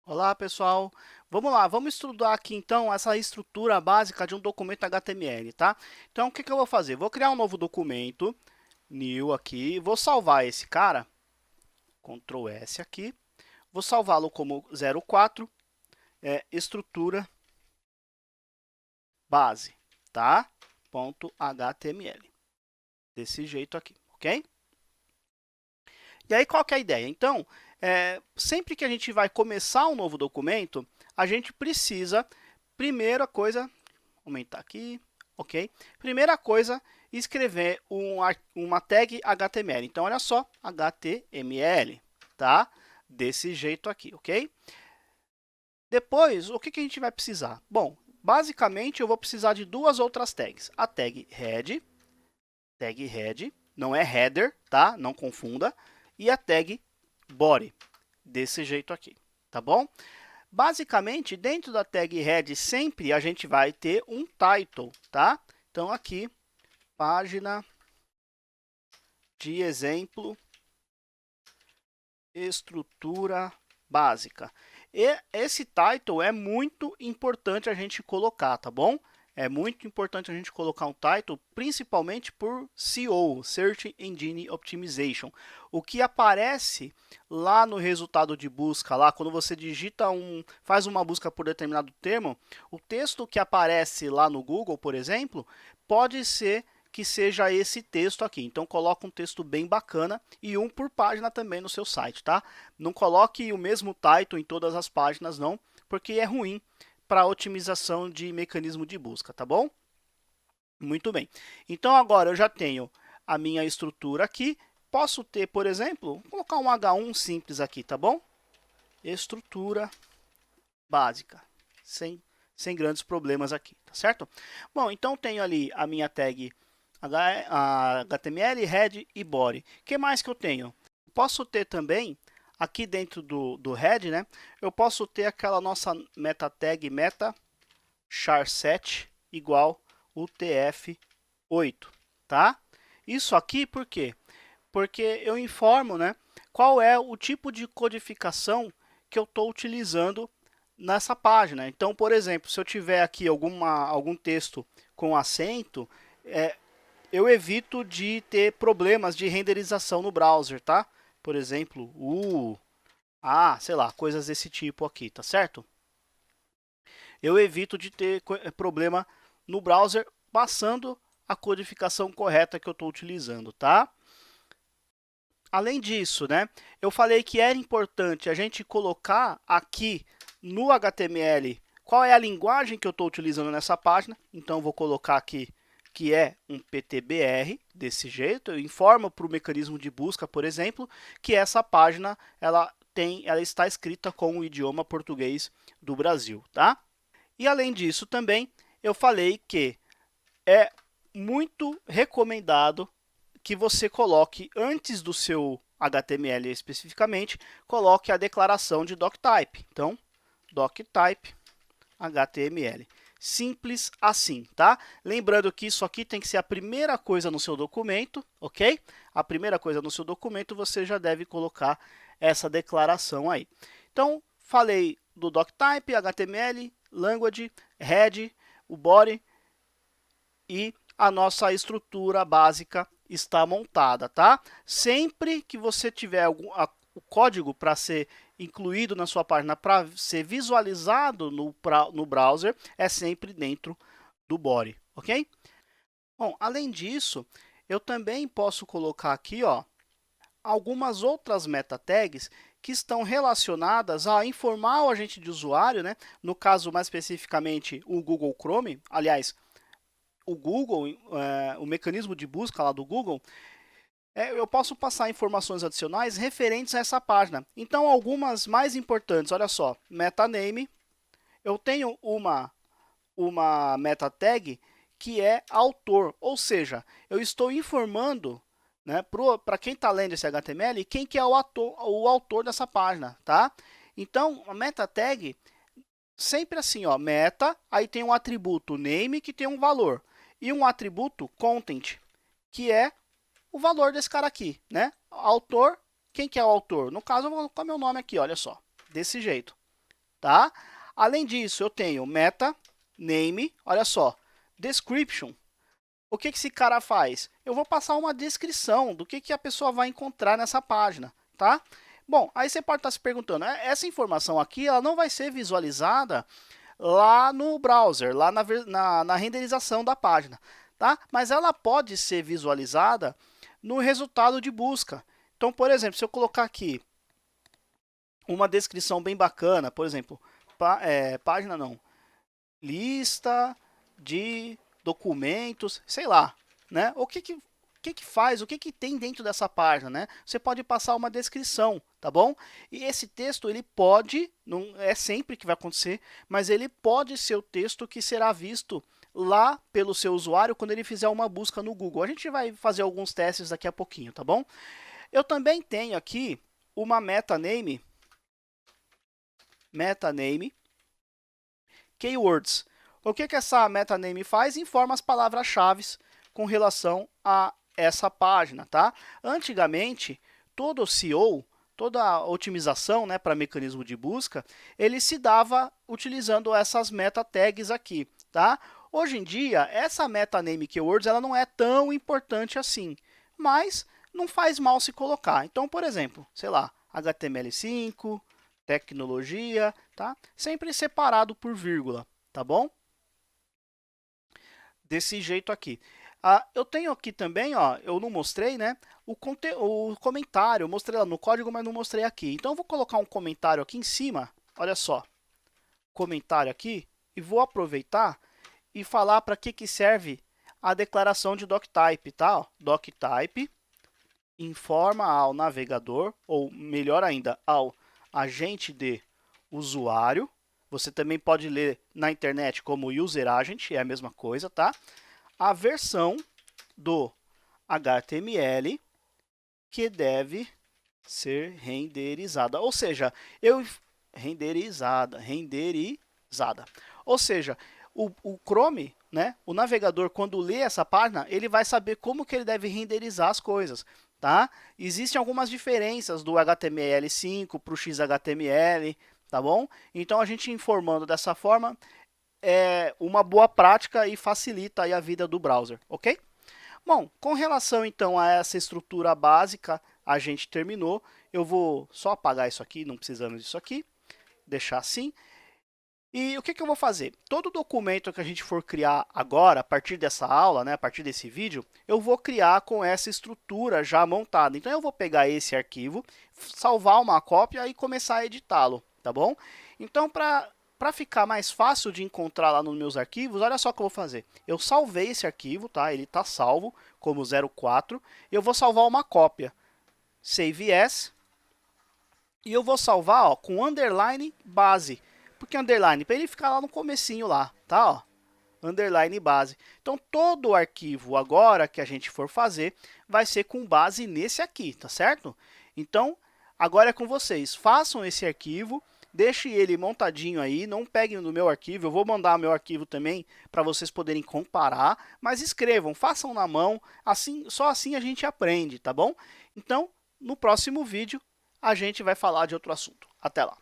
Olá, pessoal. Vamos lá, vamos estudar aqui então essa estrutura básica de um documento HTML, tá? Então, o que eu vou fazer? Vou criar um novo documento, new aqui, vou salvar esse cara, Ctrl S aqui, vou salvá-lo como 04, estrutura base, tá? Ponto .html, desse jeito aqui, ok? E aí, qual que é a ideia? Então, sempre que a gente vai começar um novo documento, a gente precisa, primeira coisa, aumentar aqui, ok? Primeira coisa, escrever uma tag HTML. Então, olha só, HTML, tá? Desse jeito aqui, ok? Depois, o que a gente vai precisar? Bom, basicamente, eu vou precisar de duas outras tags. A tag head, não é header, tá? Não confunda. E a tag body, desse jeito aqui, tá bom? Basicamente, dentro da tag head, sempre a gente vai ter um title, tá? Então, aqui, página de exemplo, estrutura básica. E esse title é muito importante a gente colocar, tá bom? É muito importante a gente colocar um title, principalmente por SEO, Search Engine Optimization. O que aparece lá no resultado de busca, lá quando você digita faz uma busca por determinado termo, o texto que aparece lá no Google, por exemplo, pode ser que seja esse texto aqui. Então, coloca um texto bem bacana e um por página também no seu site, tá? Não coloque o mesmo title em todas as páginas, não, porque é ruim para otimização de mecanismo de busca, tá bom? Muito bem. Então, agora eu já tenho a minha estrutura aqui. Posso ter, por exemplo, colocar um H1 simples aqui, tá bom? Estrutura básica, sem grandes problemas aqui, tá certo? Bom, então tenho ali a minha tag HTML, head e body. O que mais que eu tenho? Posso ter também, aqui dentro do head, né? Eu posso ter aquela nossa meta tag meta char7 igual UTF-8, tá? Isso aqui por quê? Porque eu informo, né, qual é o tipo de codificação que eu estou utilizando nessa página. Então, por exemplo, se eu tiver aqui algum texto com acento, eu evito de ter problemas de renderização no browser, tá? Por exemplo, sei lá, coisas desse tipo aqui, tá certo? Eu evito de ter problema no browser passando a codificação correta que eu estou utilizando, tá? Além disso, né, eu falei que era importante a gente colocar aqui no HTML qual é a linguagem que eu estou utilizando nessa página. Então, vou colocar aqui que é um PTBR, desse jeito. Eu informo para o mecanismo de busca, por exemplo, que essa página ela está escrita com o idioma português do Brasil, tá? E além disso também, eu falei que é muito recomendado que você coloque antes do seu HTML especificamente, coloque a declaração de doctype. Então, doctype HTML. Simples assim, tá? Lembrando que isso aqui tem que ser a primeira coisa no seu documento, ok? A primeira coisa no seu documento você já deve colocar essa declaração aí. Então, falei do doctype, HTML, language, head, o body e a nossa estrutura básica está montada, tá? Sempre que você tiver o código para ser incluído na sua página, para ser visualizado no browser, é sempre dentro do body, ok? Bom, além disso, eu também posso colocar aqui, ó, algumas outras meta tags que estão relacionadas a informar o agente de usuário, né? No caso, mais especificamente, o Google Chrome. Aliás, o Google, o mecanismo de busca lá do Google, eu posso passar informações adicionais referentes a essa página. Então, algumas mais importantes, olha só, meta name, eu tenho uma meta tag que é autor, ou seja, eu estou informando, né, para quem está lendo esse HTML, quem que é o autor dessa página, tá? Então, a meta tag, sempre assim, ó, meta, aí tem um atributo name que tem um valor, e um atributo content, que é o valor desse cara aqui, né? Autor, quem que é o autor? No caso, eu vou colocar meu nome aqui, olha só, desse jeito, tá? Além disso, eu tenho meta, name, olha só, description. O que esse cara faz? Eu vou passar uma descrição do que a pessoa vai encontrar nessa página, tá? Bom, aí você pode estar se perguntando, essa informação aqui ela não vai ser visualizada lá no browser, lá na renderização da página, tá? Mas ela pode ser visualizada no resultado de busca. Então, por exemplo, se eu colocar aqui uma descrição bem bacana, por exemplo, página não, lista de documentos, sei lá, né? O que faz, o que tem dentro dessa página, né? Você pode passar uma descrição, tá bom? E esse texto, ele pode, não é sempre que vai acontecer, mas ele pode ser o texto que será visto lá pelo seu usuário quando ele fizer uma busca no Google. A gente vai fazer alguns testes daqui a pouquinho, tá bom? Eu também tenho aqui uma meta name keywords. O que essa meta name faz? Informa as palavras-chave com relação a essa página, tá? Antigamente, todo o SEO, toda a otimização, né, para mecanismo de busca, ele se dava utilizando essas meta tags aqui, tá? Hoje em dia, essa meta name keywords ela não é tão importante assim, mas não faz mal se colocar. Então, por exemplo, sei lá, HTML5, tecnologia, tá? Sempre separado por vírgula, tá bom? Desse jeito aqui. Eu tenho aqui também, ó, eu não mostrei, né? O comentário, eu mostrei lá no código, mas não mostrei aqui. Então, eu vou colocar um comentário aqui em cima, olha só, comentário aqui, e vou aproveitar e falar para que serve a declaração de doctype, tá? Ó, doctype informa ao navegador, ou melhor ainda, ao agente de usuário. Você também pode ler na internet como user agent, é a mesma coisa, tá? A versão do HTML que deve ser renderizada. Ou seja, renderizada. Ou seja, o Chrome, né, o navegador, quando lê essa página, ele vai saber como que ele deve renderizar as coisas. Tá? Existem algumas diferenças do HTML5 para o XHTML, tá bom? Então, a gente informando dessa forma é uma boa prática e facilita aí a vida do browser, ok? Bom, com relação então a essa estrutura básica, a gente terminou. Eu vou só apagar isso aqui, não precisamos disso aqui, deixar assim. E o que eu vou fazer? Todo documento que a gente for criar agora, a partir dessa aula, né, a partir desse vídeo, eu vou criar com essa estrutura já montada. Então, eu vou pegar esse arquivo, salvar uma cópia e começar a editá-lo, tá bom? Então, para ficar mais fácil de encontrar lá nos meus arquivos, olha só o que eu vou fazer. Eu salvei esse arquivo, tá? Ele está salvo como 04. Eu vou salvar uma cópia. Save as. E eu vou salvar ó, com underline base. Por que underline? Para ele ficar lá no comecinho lá, tá? Ó, underline base. Então, todo o arquivo agora que a gente for fazer vai ser com base nesse aqui, tá certo? Então, agora é com vocês. Façam esse arquivo, deixe ele montadinho aí, não peguem no meu arquivo. Eu vou mandar meu arquivo também para vocês poderem comparar, mas escrevam, façam na mão, assim, só assim a gente aprende, tá bom? Então, no próximo vídeo, a gente vai falar de outro assunto. Até lá!